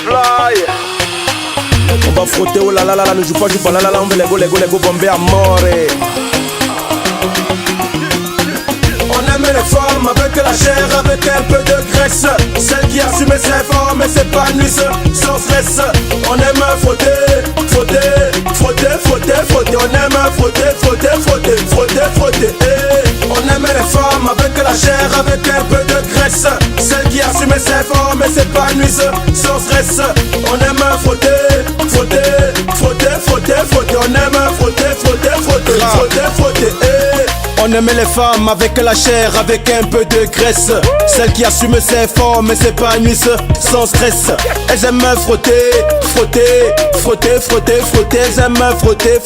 fly. On va frotter, oh là là là là, ne joue pas là là là, on veut Lego bomber à mort. On aime les femmes avec la chair, avec un peu de graisse. Celle qui assume ses formes et s'épanouissent sans stress. On aime frotter. On aime frotter. On aime les femmes avec la chair, avec un peu de graisse. Celle qui assume ses formes et s'épanouissent sans stress. On aime frotter. On aime frotter. On aime les femmes avec la chair, avec un peu de graisse. Celles qui assument ses formes et s'épanouissent sans stress. Elles aiment frotter. Elles aiment frotter.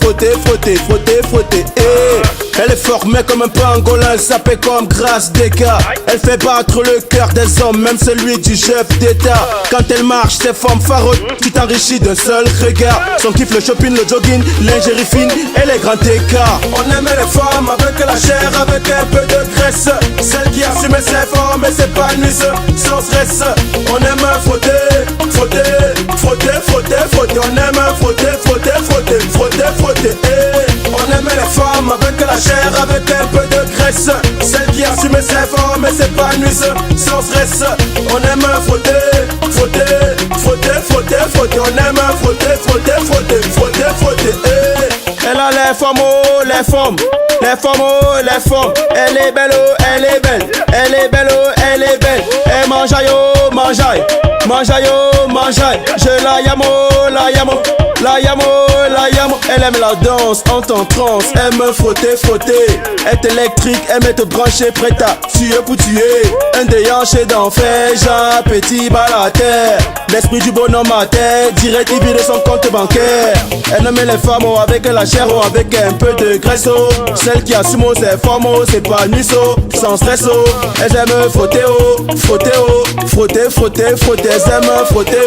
Elle est formée comme un pangolin, sapée comme Grâce Descartes. Elle fait battre le cœur des hommes, même celui du chef d'état. Quand elle marche, ses formes farouches, tu t'enrichis d'un seul regard. Son kiff, le shopping, le jogging, lingerie fine et les grands écarts. On aime les femmes avec la chair, avec un peu de graisse. Celles qui assument ses formes et s'épanouissent sans stress. On aime frotter. On aime frotter. On aime les femmes avec la chair, avec un peu de graisse. Celles qui assument ses formes et s'épanouissent sans stress. On aime frotter. On aime frotter. Elle a les femmes. Elle est belle. Elle mangeaille. Je la yamo. Elle aime la danse, entre en transe. Elle me frotter. Est électrique, elle me te brancher, prête à tuer pour tuer. Un déhanché d'enfer, Jean Petit Balater. L'esprit du bonhomme à terre, direct il vide de son compte bancaire. Elle aime les femmes avec la chair, avec un peu de graisse. Celles qui assument ses formes, c'est pas nuit, sans stress. Elles aiment frotter. Elles aiment frotter.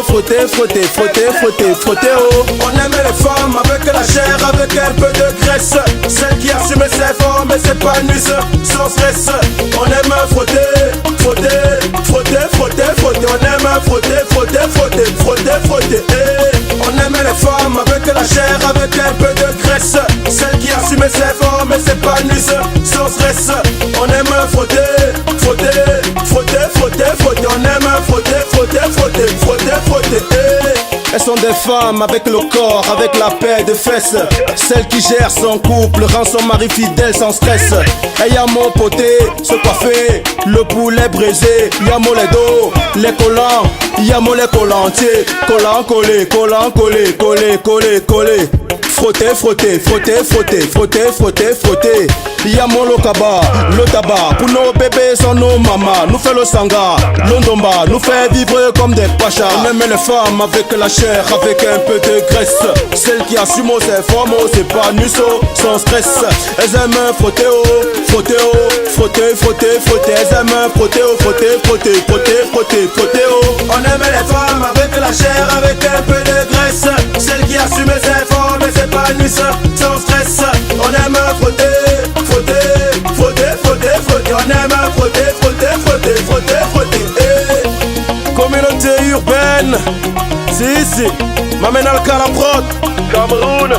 On aime les femmes avec la chair, avec un peu de graisse. Celles qui assument ses formes et s'épanouissent sans stress. On aime frotter. On aime frotter. On aime les femmes avec la chair, avec un peu de graisse. Celles qui assument ses formes et s'épanouissent sans stress. On aime frotter. On aime frotter. Elles sont des femmes avec le corps, avec la paix de fesses. Celle qui gère son couple, rend son mari fidèle sans stress. Et y'a mon poté, se coiffer, le poulet brisé. Y'a mon les dos, les collants, y'a mon les collantiers. Collant, collé. Frotter. Y'a mon le tabac. Pour nos bébés sont nos mamans. Nous fait le sanga, l'ondomba. Nous fait vivre comme des pachas. On aime les femmes avec la chair, avec un peu de graisse. Celles qui assument ses formes, c'est pas nusso, sans stress. Elles aiment frotter. Elles aiment frotter. On aime les femmes avec la chair, avec un peu de graisse. Celles qui assument ses formes et s'épanouissent sans stress. On aime frotter. On aime frotter. Communauté urbaine, si, m'amène à la prod, Cameroun.